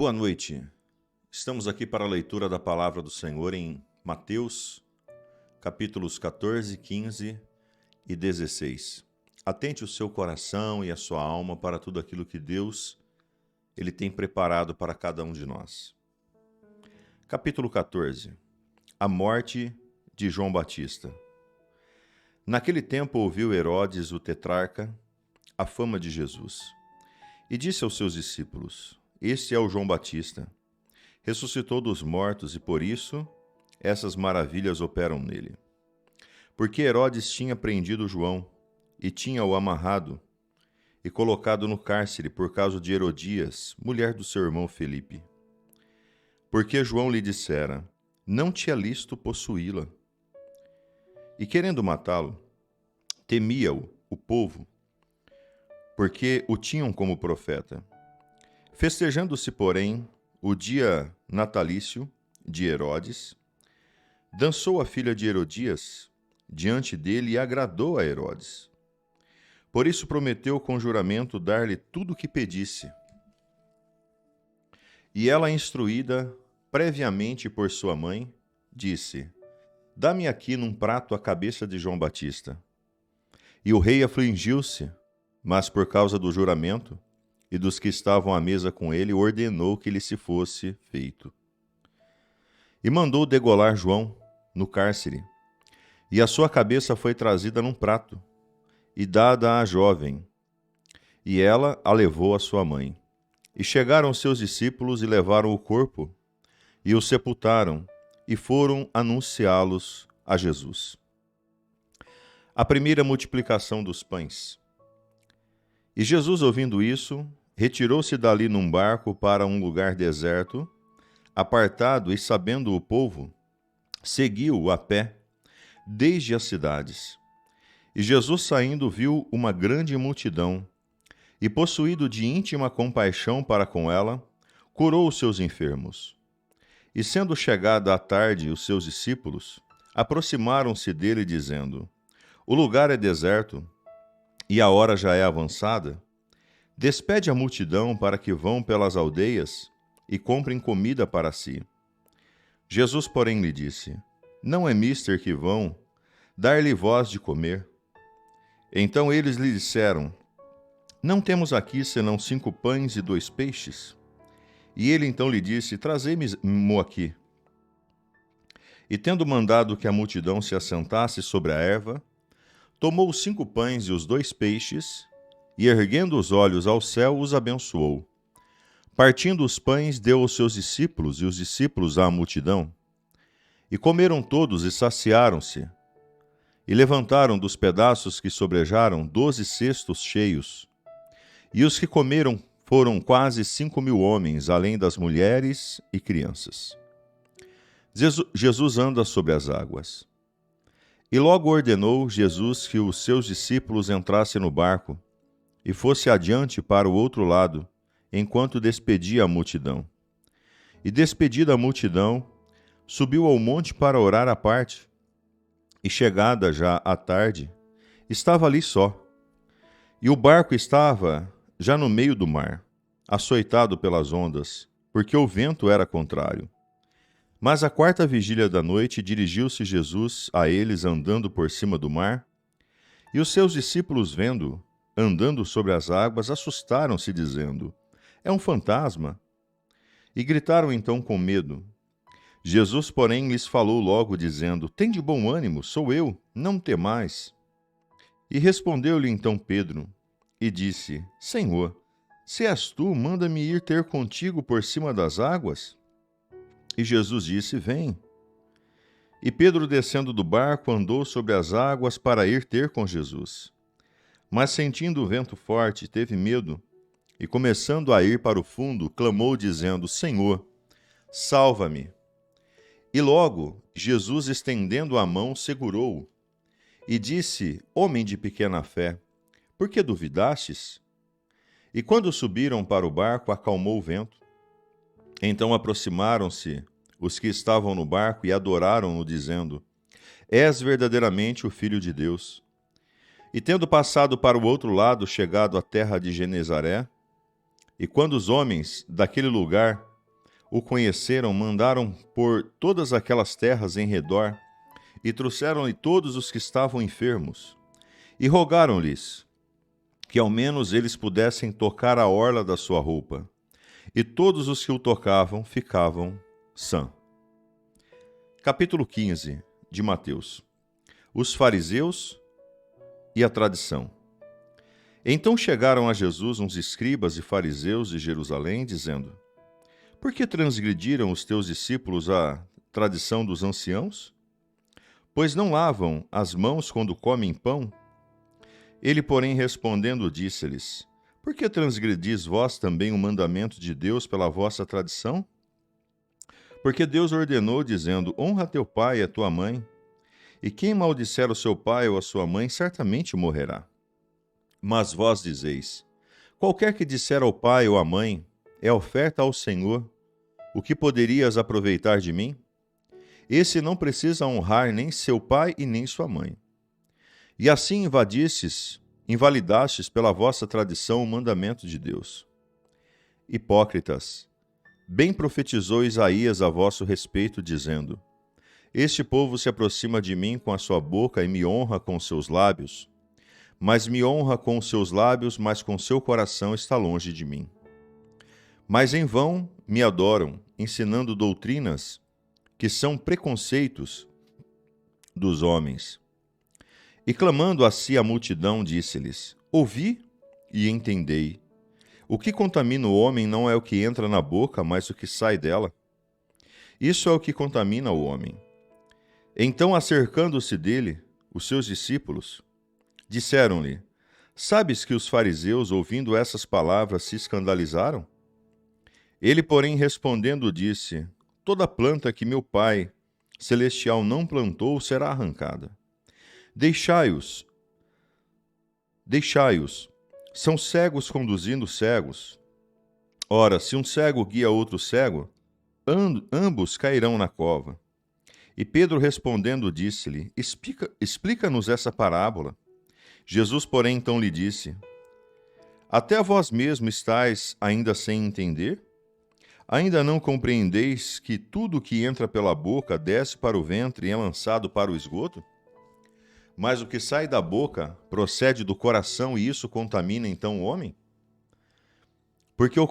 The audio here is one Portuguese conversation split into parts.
Boa noite. Estamos aqui para a leitura da palavra do Senhor em Mateus, capítulos 14, 15 e 16. Atente o seu coração e a sua alma para tudo aquilo que Deus ele tem preparado para cada um de nós. Capítulo 14. A morte de João Batista. Naquele tempo ouviu Herodes, o tetrarca, a fama de Jesus, e disse aos seus discípulos: Este é o João Batista. Ressuscitou dos mortos e por isso essas maravilhas operam nele. Porque Herodes tinha prendido João e tinha-o amarrado e colocado no cárcere por causa de Herodias, mulher do seu irmão Felipe. Porque João lhe dissera: Não te é lícito possuí-la. E querendo matá-lo, temia-o o povo, porque o tinham como profeta. Festejando-se, porém, o dia natalício de Herodes, dançou a filha de Herodias diante dele e agradou a Herodes. Por isso prometeu com juramento dar-lhe tudo o que pedisse. E ela, instruída previamente por sua mãe, disse: Dá-me aqui num prato a cabeça de João Batista. E o rei afligiu-se, mas por causa do juramento e dos que estavam à mesa com ele, ordenou que lhe se fosse feito. E mandou degolar João no cárcere, e a sua cabeça foi trazida num prato, e dada à jovem, e ela a levou à sua mãe. E chegaram seus discípulos e levaram o corpo, e o sepultaram, e foram anunciá-los a Jesus. A primeira multiplicação dos pães. E Jesus, ouvindo isso, retirou-se dali num barco para um lugar deserto, apartado, e sabendo o povo, seguiu-o a pé, desde as cidades. E Jesus, saindo, viu uma grande multidão, e possuído de íntima compaixão para com ela, curou os seus enfermos. E sendo chegada a tarde, os seus discípulos aproximaram-se dele, dizendo: O lugar é deserto, e a hora já é avançada. Despede a multidão para que vão pelas aldeias e comprem comida para si. Jesus, porém, lhe disse: Não é mister que vão dar-lhe vós de comer. Então eles lhe disseram: Não temos aqui senão 5 pães e 2 peixes. E ele então lhe disse: Trazei-mo aqui. E tendo mandado que a multidão se assentasse sobre a erva, tomou os 5 pães e os 2 peixes, e erguendo os olhos ao céu, os abençoou. Partindo os pães, deu aos seus discípulos, e os discípulos à multidão. E comeram todos e saciaram-se. E levantaram dos pedaços que sobrejaram 12 cestos cheios. E os que comeram foram quase 5.000 homens, além das mulheres e crianças. Jesus anda sobre as águas. E logo ordenou Jesus que os seus discípulos entrassem no barco e fosse adiante para o outro lado, enquanto despedia a multidão. E despedida a multidão, subiu ao monte para orar à parte. E chegada já a tarde, estava ali só. E o barco estava já no meio do mar, açoitado pelas ondas, porque o vento era contrário. Mas à 4ª vigília da noite dirigiu-se Jesus a eles andando por cima do mar, e os seus discípulos, vendo-o andando sobre as águas, assustaram-se, dizendo: É um fantasma. E gritaram então com medo. Jesus, porém, lhes falou logo, dizendo: Tende bom ânimo, sou eu, não temais. E respondeu-lhe então Pedro, e disse: Senhor, se és tu, manda-me ir ter contigo por cima das águas. E Jesus disse: Vem. E Pedro, descendo do barco, andou sobre as águas para ir ter com Jesus. Mas sentindo o vento forte, teve medo, e começando a ir para o fundo, clamou, dizendo: Senhor, salva-me. E logo, Jesus, estendendo a mão, segurou-o, e disse: Homem de pequena fé, por que duvidastes? E quando subiram para o barco, acalmou o vento. Então aproximaram-se os que estavam no barco e adoraram-no, dizendo: És verdadeiramente o Filho de Deus. E tendo passado para o outro lado, chegado à terra de Genezaré, e quando os homens daquele lugar o conheceram, mandaram por todas aquelas terras em redor e trouxeram-lhe todos os que estavam enfermos e rogaram-lhes que ao menos eles pudessem tocar a orla da sua roupa. E todos os que o tocavam ficavam sãos. Capítulo 15 de Mateus. Os fariseus e a tradição. Então chegaram a Jesus uns escribas e fariseus de Jerusalém, dizendo: Por que transgrediram os teus discípulos a tradição dos anciãos? Pois não lavam as mãos quando comem pão? Ele, porém, respondendo, disse-lhes: Por que transgredis vós também o mandamento de Deus pela vossa tradição? Porque Deus ordenou, dizendo: Honra teu pai e a tua mãe, e quem maldisser o seu pai ou a sua mãe, certamente morrerá. Mas vós dizeis: Qualquer que disser ao pai ou à mãe, é oferta ao Senhor, o que poderias aproveitar de mim? Esse não precisa honrar nem seu pai e nem sua mãe. E assim invalidastes pela vossa tradição o mandamento de Deus. Hipócritas, bem profetizou Isaías a vosso respeito, dizendo: Este povo se aproxima de mim com a sua boca e me honra com os seus lábios, mas me honra com os seus lábios, mas com seu coração está longe de mim. Mas em vão me adoram, ensinando doutrinas que são preconceitos dos homens. E clamando a si a multidão, disse-lhes: Ouvi e entendei. O que contamina o homem não é o que entra na boca, mas o que sai dela. Isso é o que contamina o homem. Então, acercando-se dele, os seus discípulos disseram-lhe: Sabes que os fariseus, ouvindo essas palavras, se escandalizaram? Ele, porém, respondendo, disse: Toda planta que meu Pai celestial não plantou será arrancada. Deixai-os. São cegos conduzindo cegos. Ora, se um cego guia outro cego, ambos cairão na cova. E Pedro respondendo disse-lhe: Explica-nos essa parábola. Jesus, porém, então lhe disse: Até vós mesmo estáis ainda sem entender? Ainda não compreendeis que tudo que entra pela boca desce para o ventre e é lançado para o esgoto? Mas o que sai da boca procede do coração, e isso contamina então o homem? Porque do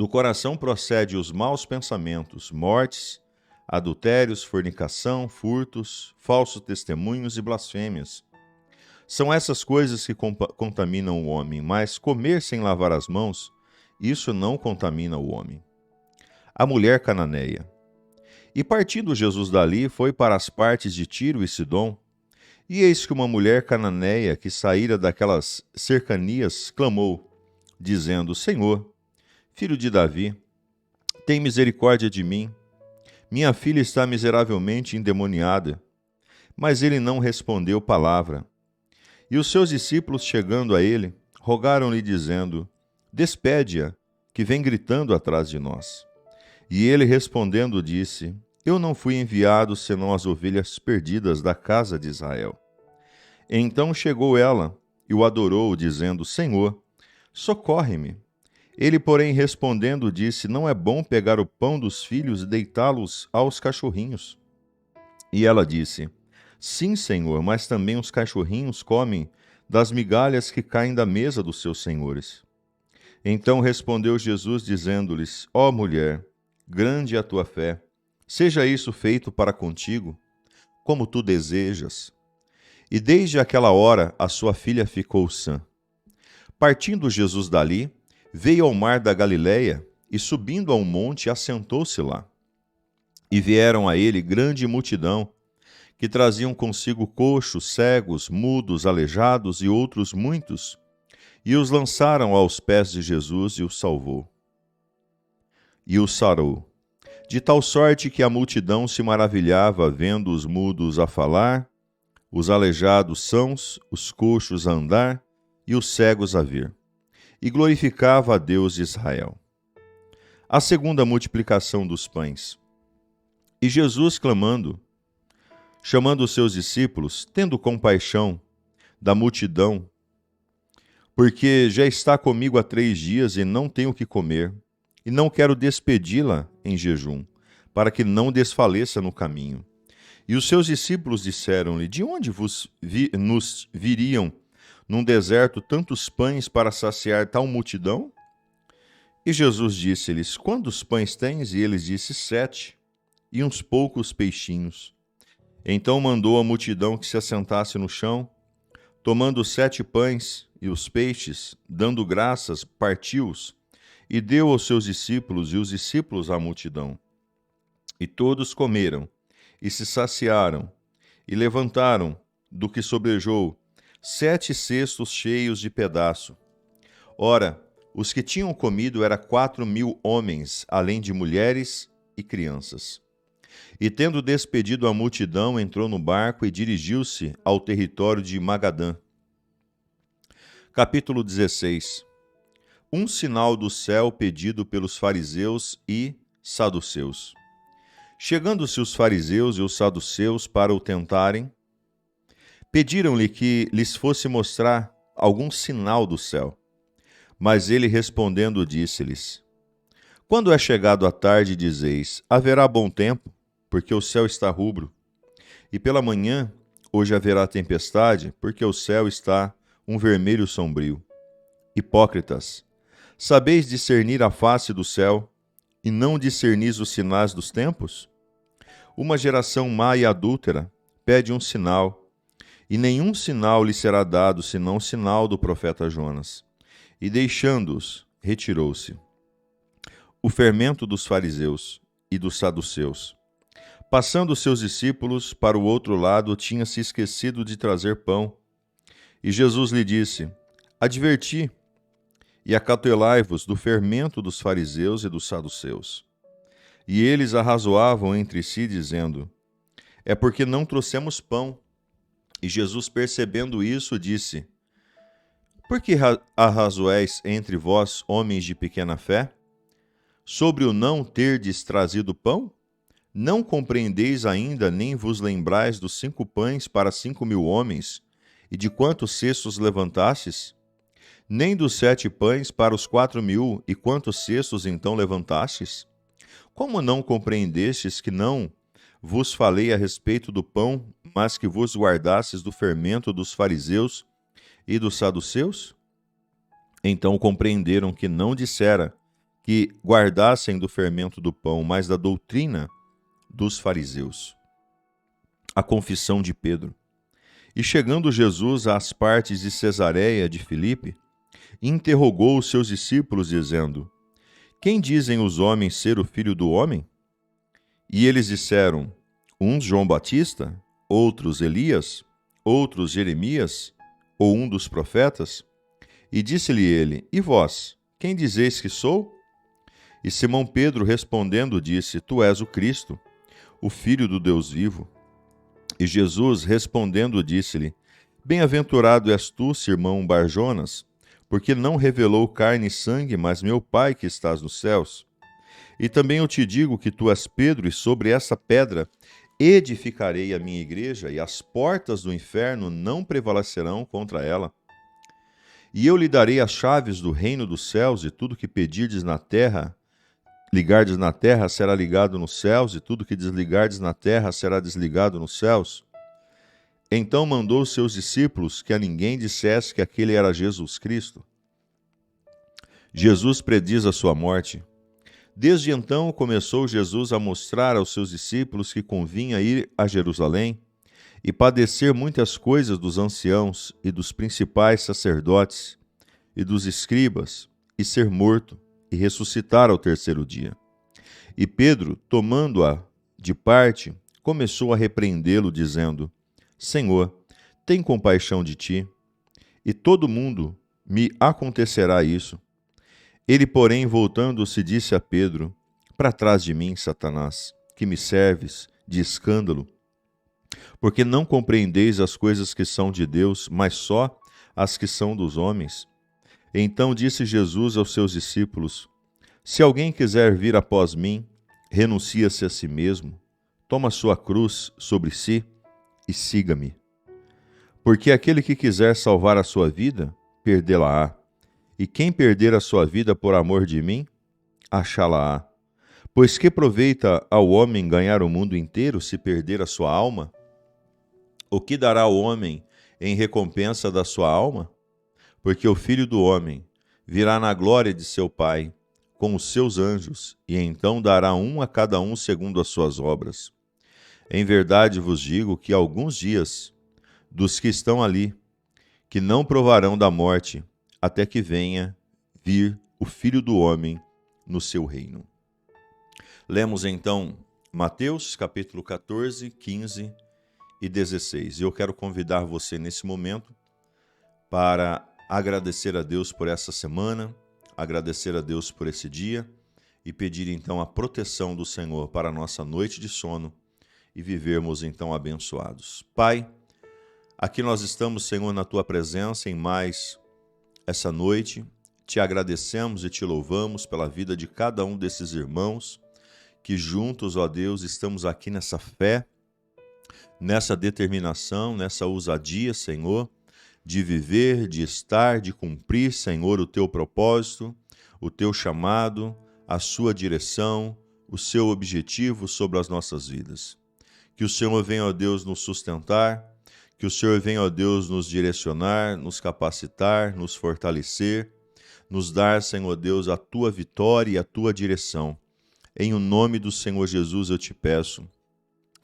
coração procede os maus pensamentos, mortes, adultérios, fornicação, furtos, falsos testemunhos e blasfêmias. São essas coisas que contaminam o homem, mas comer sem lavar as mãos, isso não contamina o homem. A mulher cananeia. E partindo Jesus dali, foi para as partes de Tiro e Sidom, e eis que uma mulher cananeia que saíra daquelas cercanias clamou, dizendo: Senhor, filho de Davi, tem misericórdia de mim. Minha filha está miseravelmente endemoniada. Mas ele não respondeu palavra. E os seus discípulos, chegando a ele, rogaram-lhe, dizendo: Despede-a, que vem gritando atrás de nós. E ele, respondendo, disse: Eu não fui enviado senão as ovelhas perdidas da casa de Israel. Então chegou ela e o adorou, dizendo: Senhor, socorre-me. Ele, porém, respondendo, disse: Não é bom pegar o pão dos filhos e deitá-los aos cachorrinhos. E ela disse: Sim, Senhor, mas também os cachorrinhos comem das migalhas que caem da mesa dos seus senhores. Então respondeu Jesus, dizendo-lhes: Ó mulher, grande é a tua fé, seja isso feito para contigo, como tu desejas. E desde aquela hora a sua filha ficou sã. Partindo Jesus dali, veio ao mar da Galileia e, subindo a um monte, assentou-se lá. E vieram a ele grande multidão, que traziam consigo coxos, cegos, mudos, aleijados e outros muitos, e os lançaram aos pés de Jesus e os salvou. E os sarou, de tal sorte que a multidão se maravilhava vendo os mudos a falar, os aleijados sãos, os coxos a andar e os cegos a ver, e glorificava a Deus de Israel. A segunda multiplicação dos pães. E Jesus, clamando, chamando os seus discípulos, tendo compaixão da multidão, porque já está comigo há 3 dias e não tenho o que comer, e não quero despedi-la em jejum, para que não desfaleça no caminho. E os seus discípulos disseram-lhe: De onde nos viriam num deserto tantos pães para saciar tal multidão? E Jesus disse-lhes: Quantos pães tens? E eles disseram: 7, e uns poucos peixinhos. Então mandou a multidão que se assentasse no chão, tomando os 7 pães e os peixes, dando graças, partiu-os, e deu aos seus discípulos, e os discípulos à multidão. E todos comeram, e se saciaram, e levantaram, do que sobrejou, 7 cestos cheios de pedaço. Ora, os que tinham comido eram 4.000 homens, além de mulheres e crianças. E tendo despedido a multidão, entrou no barco e dirigiu-se ao território de Magadã. Capítulo 16. Um sinal do céu pedido pelos fariseus e saduceus. Chegando-se os fariseus e os saduceus para o tentarem, pediram-lhe que lhes fosse mostrar algum sinal do céu. Mas ele respondendo disse-lhes: Quando é chegado a tarde, dizeis: haverá bom tempo, porque o céu está rubro. E pela manhã, hoje haverá tempestade, porque o céu está um vermelho sombrio. Hipócritas, sabeis discernir a face do céu, e não discernis os sinais dos tempos? Uma geração má e adúltera pede um sinal, e nenhum sinal lhe será dado, senão o sinal do profeta Jonas. E deixando-os, retirou-se. O fermento dos fariseus e dos saduceus. Passando os seus discípulos para o outro lado, tinha se esquecido de trazer pão. E Jesus lhe disse: Adverti, e acautelai-vos do fermento dos fariseus e dos saduceus. E eles arrazoavam entre si, dizendo: É porque não trouxemos pão. E Jesus, percebendo isso, disse: Por que arrazoais entre vós, homens de pequena fé? Sobre o não terdes trazido pão? Não compreendeis ainda, nem vos lembrais dos 5 pães para 5.000 homens, e de quantos cestos levantastes? Nem dos 7 pães para os 4.000, e quantos cestos então levantastes? Como não compreendestes que não vos falei a respeito do pão, mas que vos guardastes do fermento dos fariseus e dos saduceus? Então compreenderam que não dissera que guardassem do fermento do pão, mas da doutrina dos fariseus. A confissão de Pedro. E chegando Jesus às partes de Cesareia de Filipe, interrogou os seus discípulos, dizendo: Quem dizem os homens ser o Filho do Homem? E eles disseram: uns João Batista, outros Elias, outros Jeremias, ou um dos profetas? E disse-lhe ele: E vós, quem dizeis que sou? E Simão Pedro respondendo disse: Tu és o Cristo, o Filho do Deus vivo. E Jesus respondendo disse-lhe: Bem-aventurado és tu, Simão Barjonas, porque não revelou carne e sangue, mas meu Pai que estás nos céus. E também eu te digo que tu és Pedro, e sobre essa pedra edificarei a minha igreja, e as portas do inferno não prevalecerão contra ela. E eu lhe darei as chaves do reino dos céus, e tudo que pedirdes na terra, ligardes na terra, será ligado nos céus, e tudo que desligardes na terra, será desligado nos céus. Então mandou os seus discípulos que a ninguém dissesse que aquele era Jesus Cristo. Jesus prediz a sua morte. Desde então começou Jesus a mostrar aos seus discípulos que convinha ir a Jerusalém e padecer muitas coisas dos anciãos e dos principais sacerdotes e dos escribas, e ser morto e ressuscitar ao terceiro dia. E Pedro, tomando-a de parte, começou a repreendê-lo, dizendo: Senhor, tem compaixão de ti, e todo mundo me acontecerá isso. Ele, porém, voltando-se, disse a Pedro: Para trás de mim, Satanás, que me serves de escândalo, porque não compreendeis as coisas que são de Deus, mas só as que são dos homens. Então disse Jesus aos seus discípulos: Se alguém quiser vir após mim, renuncia-se a si mesmo, toma sua cruz sobre si e siga-me. Porque aquele que quiser salvar a sua vida, perdê-la-á. E quem perder a sua vida por amor de mim, achá-la-á. Pois que aproveita ao homem ganhar o mundo inteiro se perder a sua alma? O que dará o homem em recompensa da sua alma? Porque o Filho do Homem virá na glória de seu Pai, com os seus anjos, e então dará a cada um segundo as suas obras. Em verdade vos digo que alguns dias dos que estão ali, que não provarão da morte, até que venha vir o Filho do Homem no seu reino. Lemos então Mateus capítulo 14, 15 e 16. E eu quero convidar você nesse momento para agradecer a Deus por essa semana, agradecer a Deus por esse dia e pedir então a proteção do Senhor para a nossa noite de sono e vivermos então abençoados. Pai, aqui nós estamos, Senhor, na Tua presença em mais essa noite. Te agradecemos e te louvamos pela vida de cada um desses irmãos que juntos, ó Deus, estamos aqui nessa fé, nessa determinação, nessa ousadia, Senhor, de viver, de estar, de cumprir, Senhor, o Teu propósito, o Teu chamado, a Sua direção, o Seu objetivo sobre as nossas vidas. Que o Senhor venha, ó Deus, nos sustentar, que o Senhor venha, ó Deus, nos direcionar, nos capacitar, nos fortalecer, nos dar, Senhor Deus, a Tua vitória e a Tua direção. Em o nome do Senhor Jesus eu te peço.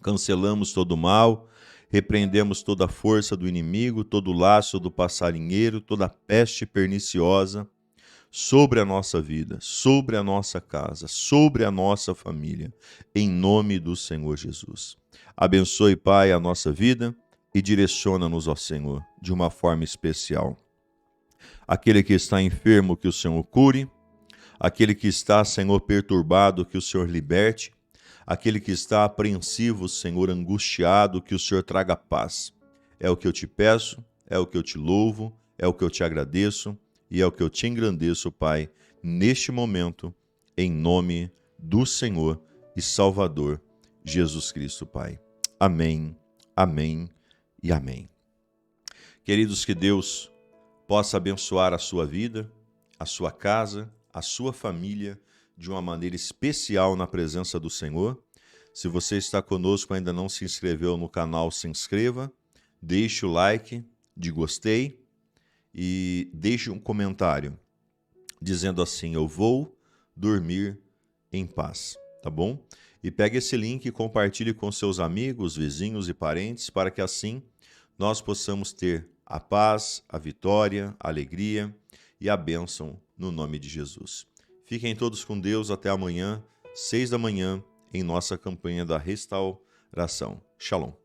Cancelamos todo o mal, repreendemos toda a força do inimigo, todo o laço do passarinheiro, toda a peste perniciosa sobre a nossa vida, sobre a nossa casa, sobre a nossa família, em nome do Senhor Jesus. Abençoe, Pai, a nossa vida e direciona-nos, ó Senhor, de uma forma especial. Aquele que está enfermo, que o Senhor cure. Aquele que está, Senhor, perturbado, que o Senhor liberte. Aquele que está apreensivo, Senhor, angustiado, que o Senhor traga paz. É o que eu te peço, é o que eu te louvo, é o que eu te agradeço e é o que eu te engrandeço, Pai, neste momento, em nome do Senhor e Salvador Jesus Cristo, Pai. Amém, amém e amém. Queridos, que Deus possa abençoar a sua vida, a sua casa, a sua família, de uma maneira especial na presença do Senhor. Se você está conosco e ainda não se inscreveu no canal, se inscreva, deixe o like de gostei e deixe um comentário dizendo assim: eu vou dormir em paz, tá bom? E pegue esse link e compartilhe com seus amigos, vizinhos e parentes para que assim nós possamos ter a paz, a vitória, a alegria e a bênção no nome de Jesus. Fiquem todos com Deus até amanhã, 6 da manhã, em nossa campanha da restauração. Shalom.